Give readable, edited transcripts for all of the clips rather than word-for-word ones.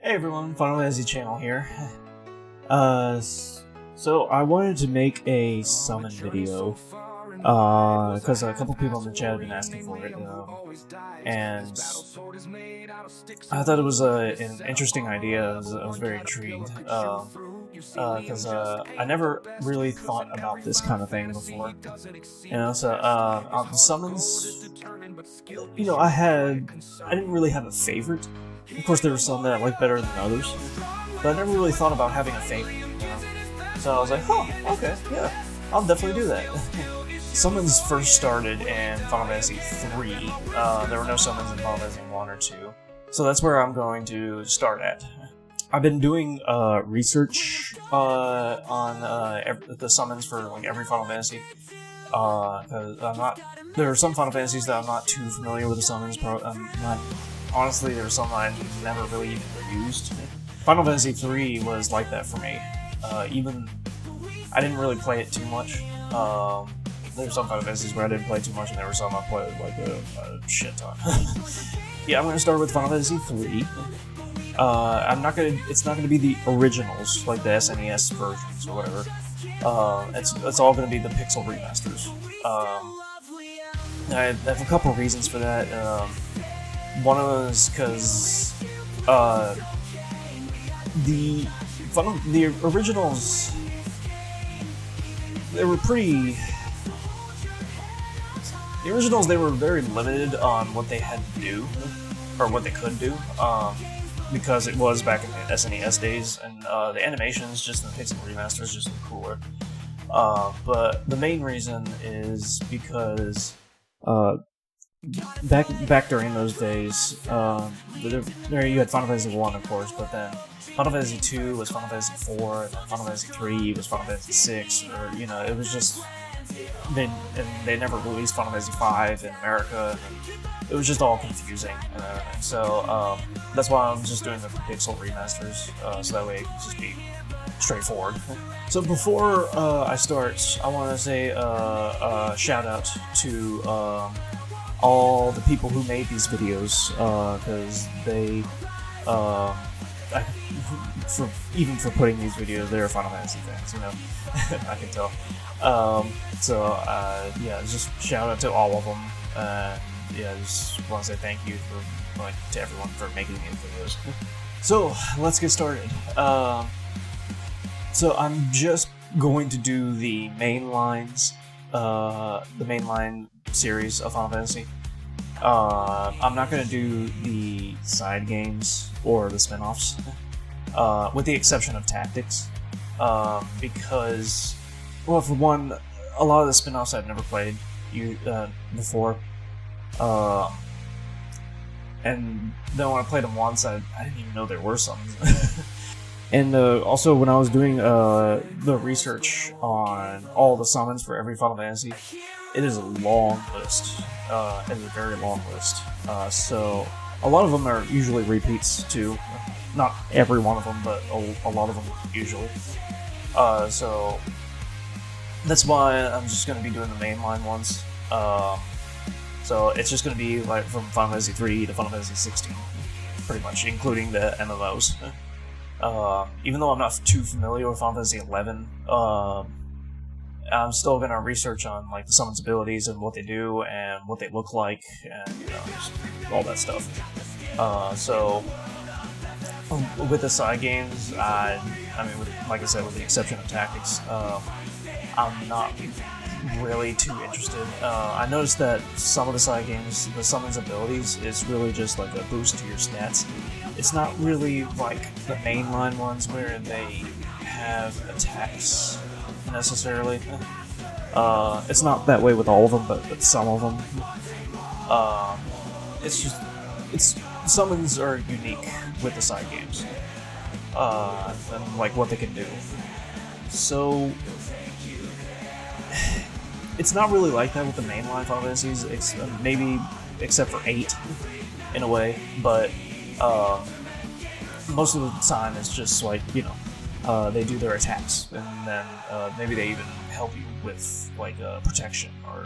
Hey everyone, Final Fantasy channel here. So I wanted to make a summon video, because a couple people in the chat have been asking for it, and I thought it was an interesting idea. I was very intrigued, because I never really thought about this kind of thing before. The summons, I didn't really have a favorite. Of course, there were some that I liked better than others, but I never really thought about having a favorite, So I was like, oh, okay, yeah, I'll definitely do that. Summons first started in Final Fantasy III. There were no summons in Final Fantasy 1 or 2, so that's where I'm going to start at. I've been doing research on the summons for like every Final Fantasy, because there are some Final Fantasies that I'm not too familiar with the summons. Honestly, there were some I never really even used. Final Fantasy III was like that for me. Even I didn't really play it too much. There were some Final Fantasies where I didn't play too much, and there were some I played like a shit ton. Yeah, I'm gonna start with Final Fantasy III. It's not gonna be the originals like the SNES versions or whatever. It's all gonna be the pixel remasters. I have a couple of reasons for that. One of them is because the originals, they were very limited on what they had to do, or what they could do, because it was back in the SNES days, and the animations just in the pixel remasters just look cooler. But the main reason is because back during those days, there you had Final Fantasy 1, of course, but then Final Fantasy 2 was Final Fantasy 4, and then Final Fantasy 3 was Final Fantasy 6, or, it was just, they never released Final Fantasy 5 in America, and it was just all confusing and everything, so that's why I'm just doing the pixel remasters, so that way it can just be straightforward. So before I start, I want to say a shout out to all the people who made these videos, because they, for putting these videos, they're Final Fantasy fans, I can tell. Yeah, just shout out to all of them, yeah, just want to say thank you to everyone for making these videos. So, let's get started. So I'm just going to do the main lines, the mainline series of Final Fantasy. I'm not going to do the side games or the spin-offs, with the exception of Tactics, because, well, for one, a lot of the spin-offs I've never played before, and then when I played them once, I didn't even know there were some. And also, when I was doing the research on all the summons for every Final Fantasy, it is a long list. It is a very long list. So a lot of them are usually repeats too. Not every one of them, but a lot of them usually. So that's why I'm just going to be doing the mainline ones. So it's just going to be like from Final Fantasy 3 to Final Fantasy 16, pretty much, including the MMOs. Even though I'm not too familiar with Final Fantasy 11, I'm still gonna research on like the summons abilities and what they do and what they look like and just all that stuff. So with the side games, like I said, with the exception of Tactics, I'm not really too interested. I noticed that some of the side games, the summons abilities is really just like a boost to your stats. It's not really like the mainline ones where they have attacks necessarily. It's not that way with all of them, but some of them. Summons are unique with the side games, and like what they can do. So it's not really like that with the mainline Final Fantasies. It's maybe except for 8 in a way, but most of the time it's just like they do their attacks, and then maybe they even help you with like protection or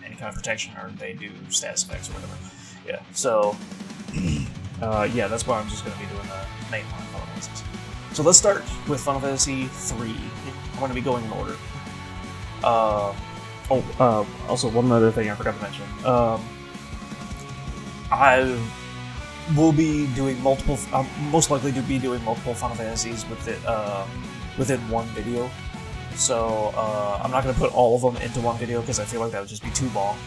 any kind of protection, or they do status effects or whatever. Yeah, so yeah, that's why I'm just going to be doing the mainline Final Fantasies. So let's start with Final Fantasy III. I'm going to be going in order. Also one other thing I forgot to mention. I will be doing multiple. I'll most likely to be doing multiple Final Fantasies within one video. So I'm not going to put all of them into one video because I feel like that would just be too long.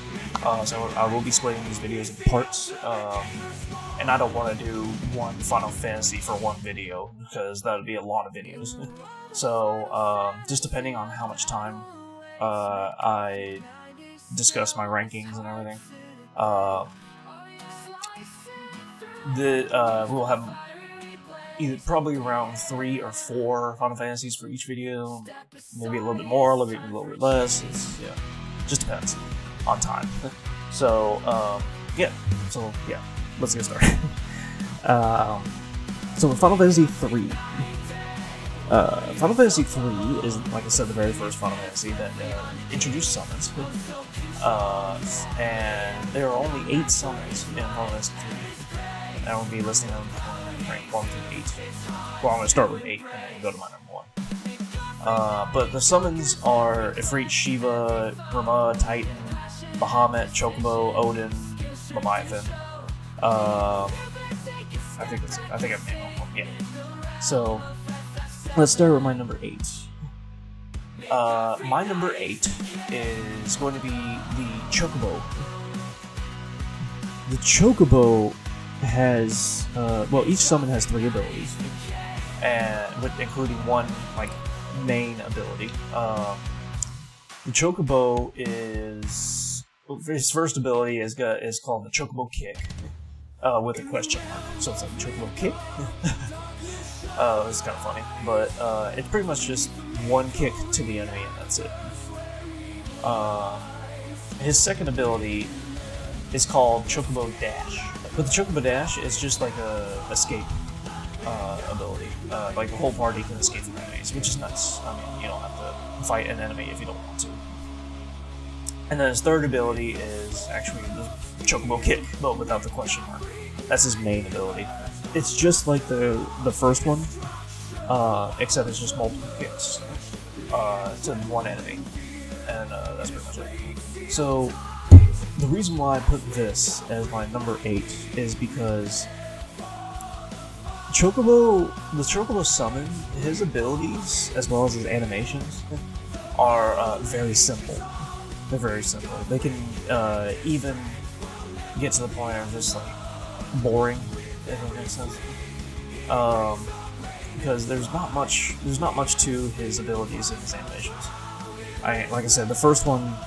So I will be splitting these videos into parts, and I don't want to do one Final Fantasy for one video because that would be a lot of videos. So just depending on how much time I discuss my rankings and everything, we'll have either probably around 3 or 4 Final Fantasies for each video, maybe a little bit more, a little bit less. Yeah, just depends on time. So yeah, let's get started. So with Final Fantasy III. Final Fantasy III is, like I said, the very first Final Fantasy that introduced summons. And there are only 8 summons in Final Fantasy III. And I will be listing them from rank 1 through 8. Well, I'm going to start with 8 and then go to my number 1. But the summons are Ifrit, Shiva, Brahma, Titan, Bahamut, Chocobo, Odin, Leviathan. I think that's it. I think I've named all of them. Yeah. So let's start with my number 8. My number 8 is going to be the Chocobo. The Chocobo has, each summon has 3 abilities, and including one main ability. The Chocobo his first ability is called the Chocobo Kick, with a question mark. So it's like Chocobo Kick. It's kind of funny, but it's pretty much just one kick to the enemy and that's it. His second ability is called Chocobo Dash. But the Chocobo Dash is just like a escape ability. Like the whole party can escape from enemies, which is nice. I mean, you don't have to fight an enemy if you don't want to. And then his third ability is actually the Chocobo Kick, but without the question mark. That's his main ability. It's just like the first one, except it's just multiple kicks to one enemy, and that's pretty much it. So the reason why I put this as my number 8 is because the Chocobo summon, his abilities as well as his animations are very simple. They're very simple. They can even get to the point of just boring, if that makes sense. Because there's not much to his abilities and his animations. Like I said, the first one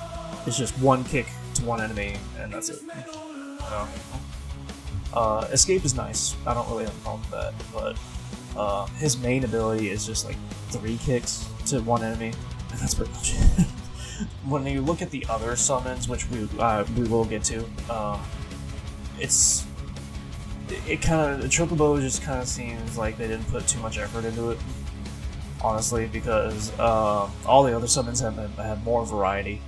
is just one kick to one enemy, and that's it. Escape is nice. I don't really have a problem with that, but his main ability is just 3 kicks to one enemy, and that's pretty much it. When you look at the other summons, which we will get to, the Chocobo just kind of seems like they didn't put too much effort into it, honestly, because all the other summons have more variety.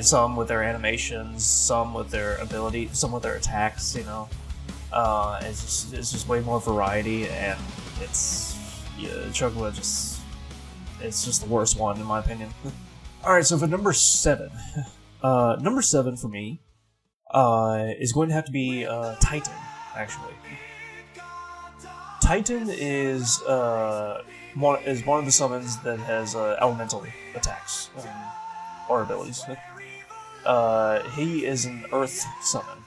Some with their animations, some with their ability, some with their attacks. It's just way more variety, and Chocobo it's just the worst one in my opinion. All right, so for number 7, number 7 for me is going to have to be Titan. Actually, Titan is one of the summons that has elemental attacks or abilities. He is an Earth summon.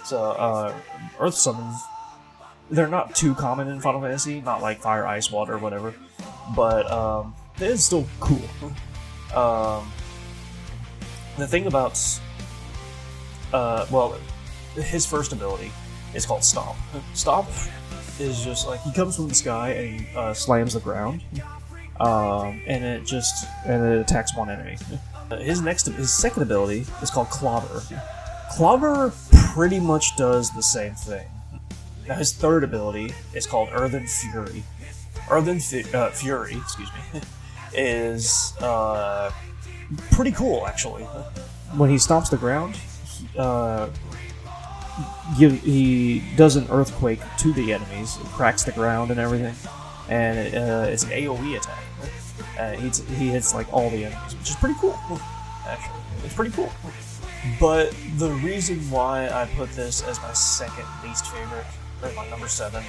So Earth summons, they're not too common in Final Fantasy, not like fire, ice, water, whatever, but it is still cool. The thing about his first ability is called Stomp. Stomp is just he comes from the sky and he slams the ground, and it attacks one enemy. His second ability is called Clobber. Clobber pretty much does the same thing. Now his third ability is called Earthen Fury. Earthen Fury, excuse me, is pretty cool actually. When he stomps the ground, he does an earthquake to the enemies, it cracks the ground and everything, and it's an AoE attack. He hits like all the enemies, which is pretty cool. Actually, it's pretty cool. But the reason why I put this as my second least favorite, or my number 7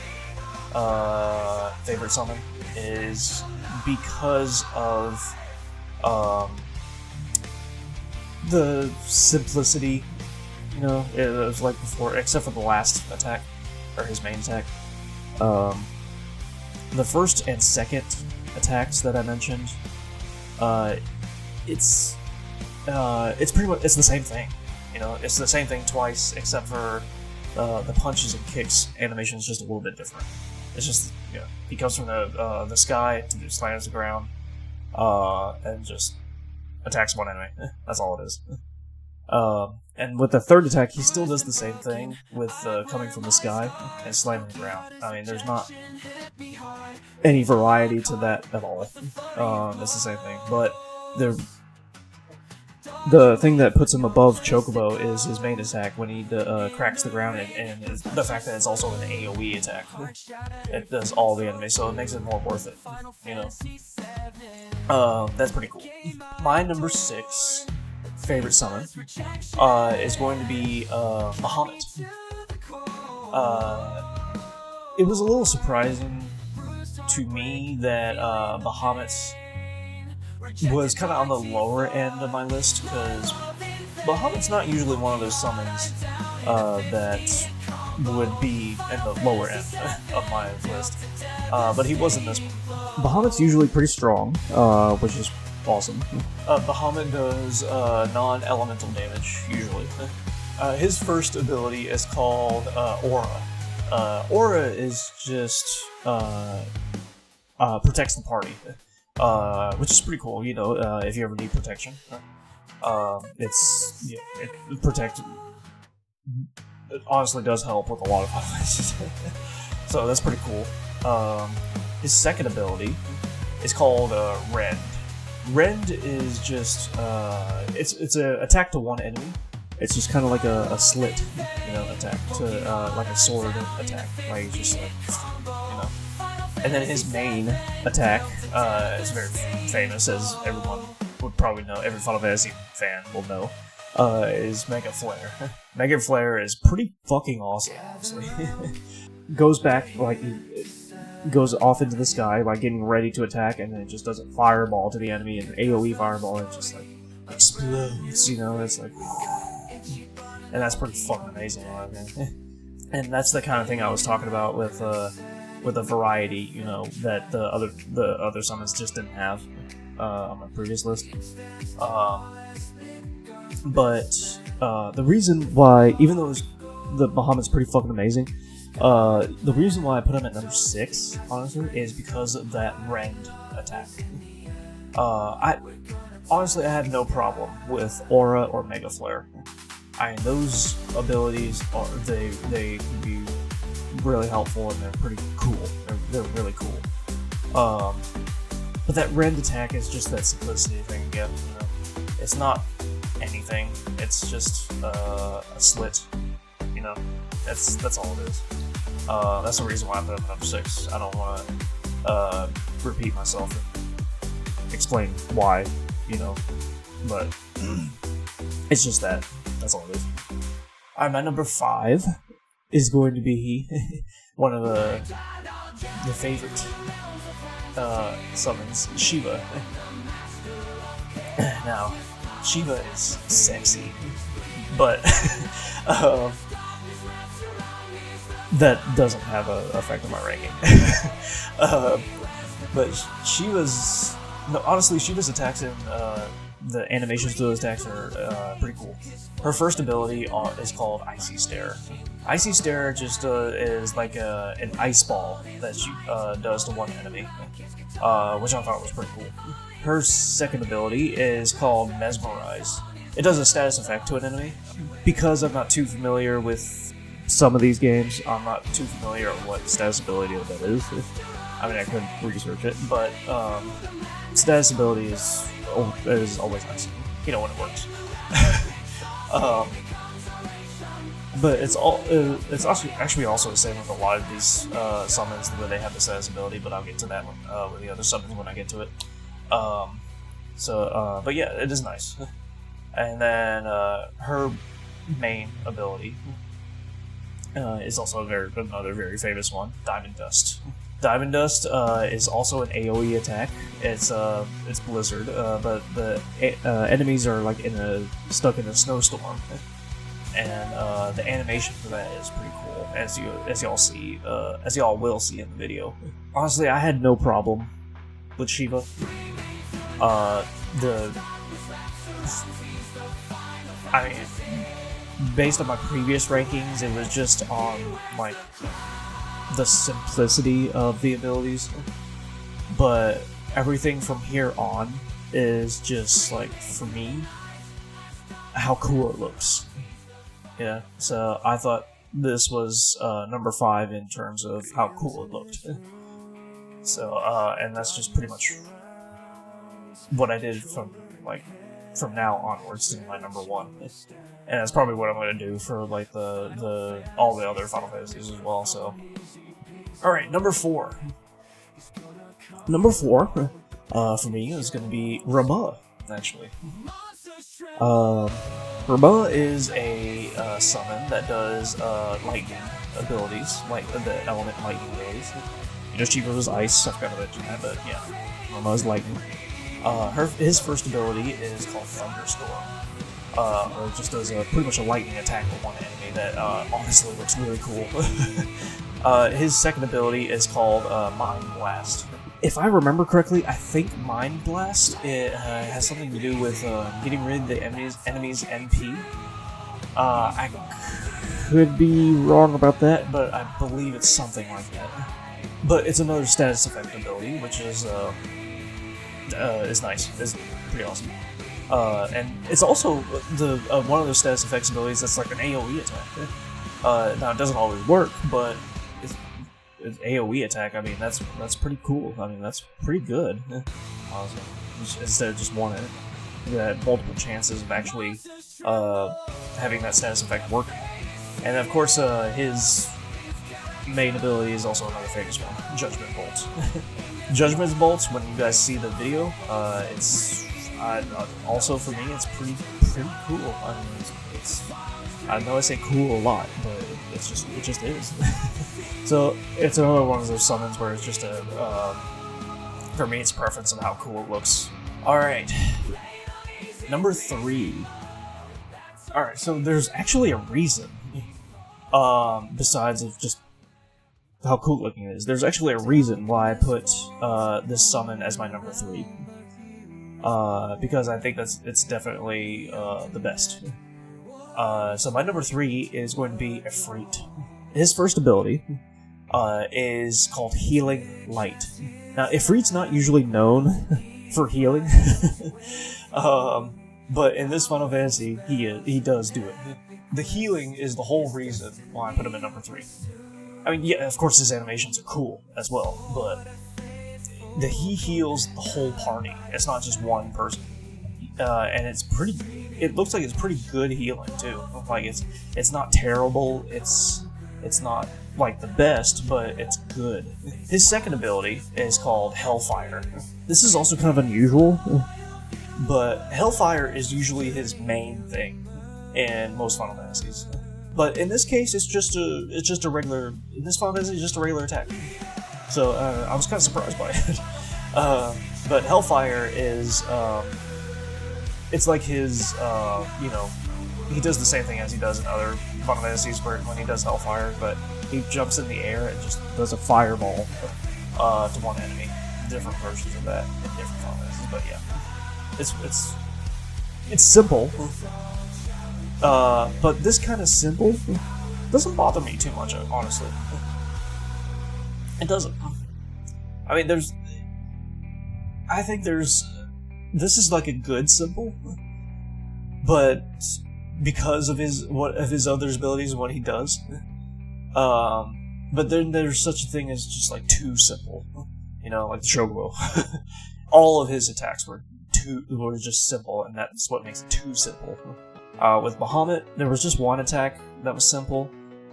favorite summon, is because of the simplicity. You know, it was like before, except for the last attack, or his main attack. The first and second attacks that I mentioned, it's pretty much the same thing. You know, it's the same thing twice, except for the punches and kicks animation is just a little bit different. It's just, yeah, he comes from the sky to slams the ground, and just attacks one enemy. That's all it is. And with the third attack, he still does the same thing with coming from the sky and slamming the ground. I mean, there's not any variety to that at all. It's the same thing. But the thing that puts him above Chocobo is his main attack when he cracks the ground, and the fact that it's also an AoE attack. It does all the enemies, so it makes it more worth it. You know, that's pretty cool. My number 6 favorite summon is going to be Bahamut. It was a little surprising to me that Bahamut was kind of on the lower end of my list, because Bahamut's not usually one of those summons that would be in the lower end of my list, but he was in this one. Bahamut's usually pretty strong, which is awesome. Bahamut does non-elemental damage, usually. His first ability is called Aura. Aura is just protects the party, which is pretty cool, you know, if you ever need protection. It honestly does help with a lot of offenses. So that's pretty cool. His second ability is called Rend. Rend is just it's an attack to one enemy. It's just kind of like a slit, you know, attack to like a sword attack, like just like, you know. And then his main attack is very famous, as everyone would probably know. Every Final Fantasy fan will know. Is Mega Flare. Mega Flare is pretty fucking awesome, honestly. Goes back like. Goes off into the sky, like getting ready to attack, and then it just does a fireball to the enemy, and an AoE fireball, and it just like explodes, you know, it's like, and that's pretty fucking amazing, man. And that's the kind of thing I was talking about with a variety, you know, that the other summons just didn't have on my previous list. But the reason why, even though the Bahamut's pretty fucking amazing, the reason why I put him at number 6, honestly, is because of that Rend attack. I have no problem with Aura or Mega Flare. I mean, those abilities they can be really helpful, and they're pretty cool. They're really cool. But that Rend attack is just that simplicity thing again. You know? It's not anything. It's just a slit. You know, that's all it is. That's the reason why I put him at number 6. I don't want to repeat myself and explain why, you know, but it's just that. That's all it is. Alright, my number 5 is going to be one of the favorite summons, Shiva. Now, Shiva is sexy, but that doesn't have an effect on my ranking. But Shiva's... No, honestly, Shiva's attacks in the animations to those attacks are pretty cool. Her first ability is called Icy Stare. Icy Stare just is like an ice ball that she does to one enemy, which I thought was pretty cool. Her second ability is called Mesmerize. It does a status effect to an enemy. Because I'm not too familiar with some of these games, I'm not too familiar with what status ability that is. I mean, I could research it, but status ability is always nice. You know when it works. But it's actually also the same with a lot of these summons where they have the status ability, but I'll get to that one with the other summons when I get to it. But yeah, it is nice. And then her main ability is also another very famous one, Diamond Dust. Diamond Dust is also an AoE attack. It's Blizzard, but the enemies are like stuck in a snowstorm, and the animation for that is pretty cool, as y'all will see in the video. Honestly, I had no problem with Shiva. I mean, based on my previous rankings, it was just on like the simplicity of the abilities, but everything from here on is just like, for me, how cool it looks. Yeah, so I thought this was number 5 in terms of how cool it looked. So and that's just pretty much what I did from now onwards to my number 1, and that's probably what I'm going to do for like all the other Final Fantasies as well. So, all right, number 4. Number 4 for me is going to be Rama. Actually, Rama is a summon that does lightning abilities, like the element lightning abilities. You know, Shiva was ice. I've got to mention that, but yeah, Rama is lightning. His first ability is called Thunderstorm. Or it just does pretty much a lightning attack with one enemy that honestly looks really cool. His second ability is called Mind Blast. If I remember correctly, I think Mind Blast has something to do with getting rid of the enemy's MP. I could be wrong about that, but I believe it's something like that. But it's another status effect ability, which is nice. It's pretty awesome. And it's also one of those status effects abilities that's like an AoE attack. Now it doesn't always work, but it's AoE attack. I mean, that's pretty cool. I mean, that's pretty good. Honestly, instead of just one enemy, you had multiple chances of actually having that status effect work. And of course, his main ability is also another famous one, Judgment Bolts. Judgment Bolts, when you guys see the video, it's also for me, it's pretty cool. I mean, I know I say cool a lot, but it just is. So it's another one of those summons where it's just for me, it's preference of how cool it looks. All right, number 3. All right, so there's actually a reason, besides of just how cool looking it is. There's actually a reason why I put this summon as my number 3. Because I think it's definitely the best. So my number 3 is going to be FFIII. His first ability is called Healing Light. Now, FFIII's not usually known for healing, but in this Final Fantasy, he does do it. The healing is the whole reason why I put him at number 3. I mean, yeah, of course his animations are cool as well, but he heals the whole party. It's not just one person, and it looks like it's pretty good healing too. Like it's not terrible. It's not like the best, but it's good. His second ability is called Hellfire. This is also kind of unusual, but Hellfire is usually his main thing in most Final Fantasies. But in this case, it's just a regular. In this Final Fantasy, it's just a regular attack. So I was kind of surprised by it. But Hellfire is it's like his he does the same thing as he does in other Final Fantasies when he does Hellfire, but he jumps in the air and just does a fireball to one enemy. Different versions of that in different Final Fantasies, but yeah, it's simple. But this kind of simple doesn't bother me too much, honestly. It doesn't. I mean, I think this is like a good simple, but because of his other abilities and what he does, but then there's such a thing as just like too simple, like the Chocobo. All of his attacks were just simple, and that's what makes it too simple. With Bahamut, there was just one attack that was simple.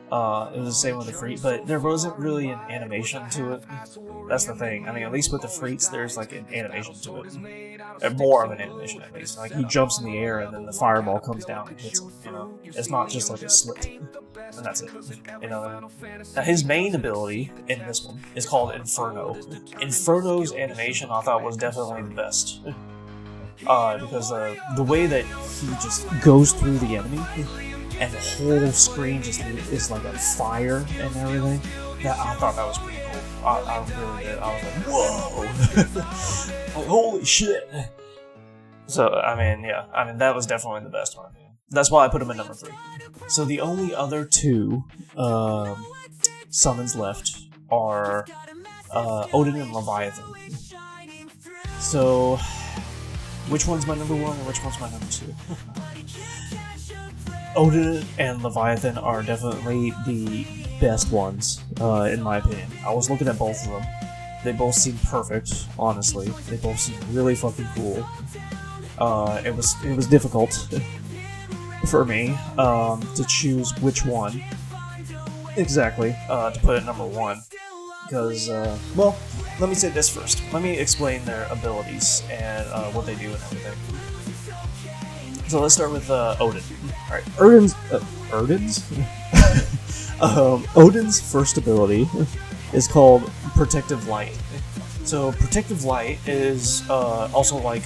It was the same with the Freet, but there wasn't really an animation to it. That's the thing. I mean, at least with the Freets, there's like an animation to it. More of an animation, at least. Like, he jumps in the air and then the fireball comes down and hits him, you know? It's not just like a slit. And that's it. You know? Now, his main ability in this one is called Inferno. Inferno's animation, I thought, was definitely the best. Because the way that he just goes through the enemy, and the whole screen just is like a fire and everything, I thought that was pretty cool. I really did. I was like, whoa! Like, holy shit! So, I mean, yeah. I mean, that was definitely the best one. That's why I put him at number 3. So the only other 2 summons left are Odin and Leviathan. So, which one's my number 1 and which one's my number 2? Odin and Leviathan are definitely the best ones, in my opinion. I was looking at both of them. They both seem perfect, honestly. They both seem really fucking cool. It was difficult for me to choose which one exactly to put at number 1. Because, well, let me say this first. Let me explain their abilities and what they do and everything. So let's start with Odin. Alright, Odin's first ability is called Protective Light. So Protective Light is also like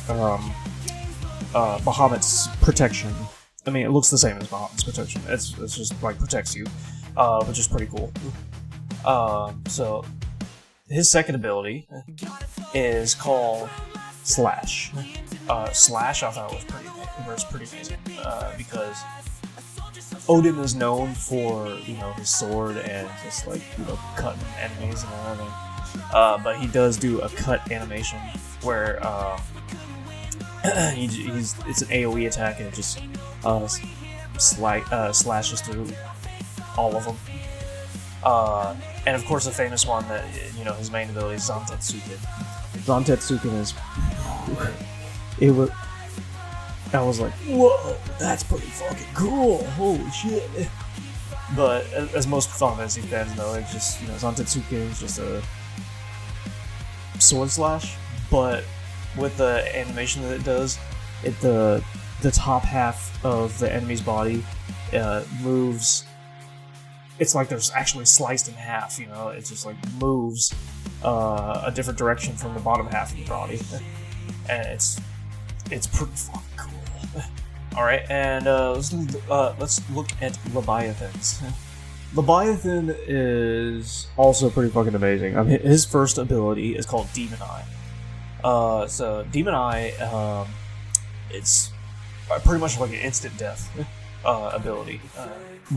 Bahamut's protection. I mean, it looks the same as Bahamut's protection. It's just like protects you, which is pretty cool. So his second ability is called Slash. Slash, I thought was pretty amazing, because Odin is known for, you know, his sword and just like, you know, cutting enemies and everything. But he does do a cut animation where it's an AoE attack and it just slashes through all of them. And of course, the famous one that, you know, his main ability is Zantetsuken. Zantetsuken is I was like, whoa, that's pretty fucking cool, holy shit. But as most Final Fantasy fans know, it's just, you know, Zantetsuken is just a sword slash, but with the animation that it does, the top half of the enemy's body moves. It's like there's actually sliced in half, you know, it just like moves a different direction from the bottom half of the body. And it's pretty fucking cool. Alright, and let's look at Leviathans. Leviathan is also pretty fucking amazing. I mean, his first ability is called Demon Eye. So Demon Eye, it's pretty much like an instant death ability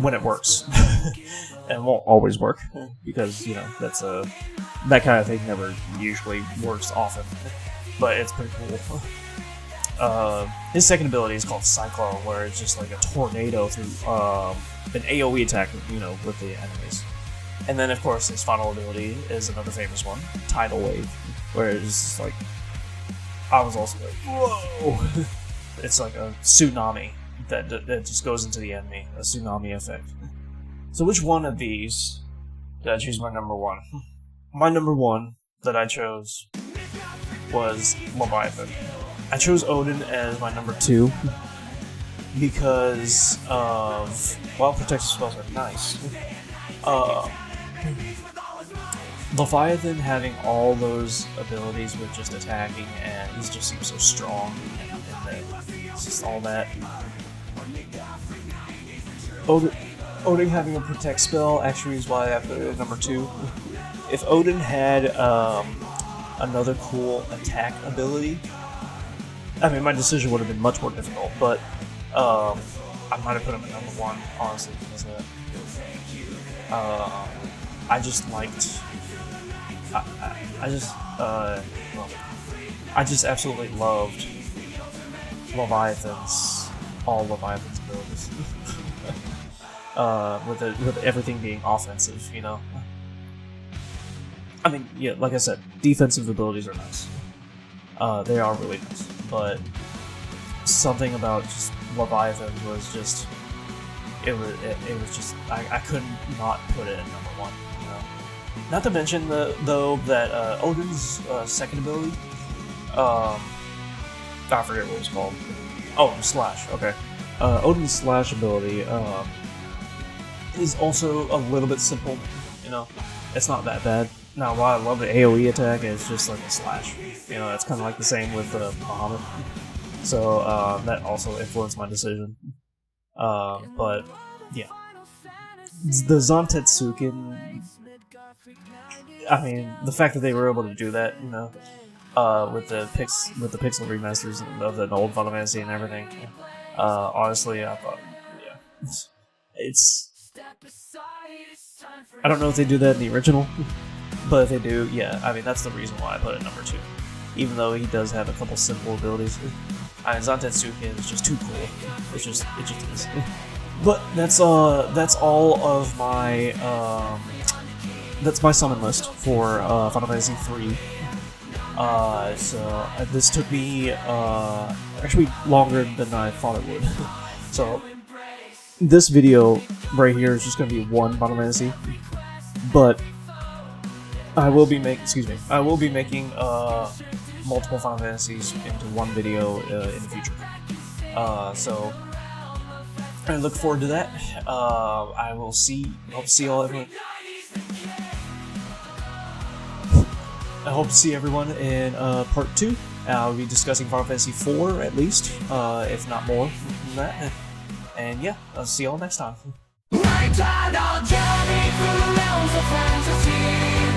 when it works. And it won't always work, because, you know, that's that kind of thing never usually works often. But it's pretty cool. His second ability is called Cyclone, where it's just like a tornado through an AoE attack, you know, with the enemies. And then, of course, his final ability is another famous one, Tidal Wave, where it's just like, I was also like, whoa! It's like a tsunami that just goes into the enemy, a tsunami effect. So which one of these did I choose my number 1? My number 1 that I chose was Leviathan. I chose Odin as my number 2 because of, well, protective spells are nice. Leviathan having all those abilities with just attacking, and he just seems so strong, and it's just all that. Odin having a protect spell actually is why I put it at number 2. If Odin had another cool attack ability, I mean, my decision would have been much more difficult, but I might have put him at number 1, honestly, because I just liked. I just absolutely loved all Leviathan's abilities. With everything being offensive, you know. I mean, yeah, like I said, defensive abilities are nice. They are really nice, but something about just Leviathan was just it was just I couldn't not put it at number 1. You know, not to mention though that Odin's second ability, I forget what it was called. Oh, Slash. Okay, Odin's Slash ability is also a little bit simple. You know, it's not that bad. Now, while I love the AoE attack, it's just like a slash. You know, it's kind of like the same with Muhammad. So that also influenced my decision. But yeah, the Zantetsuken. I mean, the fact that they were able to do that, you know, with the pixel remasters of the old Final Fantasy and everything. Honestly, I thought, yeah, it's. I don't know if they do that in the original. But if they do, yeah, I mean, that's the reason why I put it number 2. Even though he does have a couple simple abilities. I mean, Zantetsuken is just too cool. It just is. But that's all of my, that's my summon list for Final Fantasy III. So this took me, actually longer than I thought it would. So, this video right here is just going to be one Final Fantasy. But I will be making multiple Final Fantasies into one video in the future. So I look forward to that. I hope to see everyone in part 2. I'll be discussing Final Fantasy IV at least, if not more than that. And yeah, I'll see y'all next time. Night tide, I'll journey through the realms of fantasy.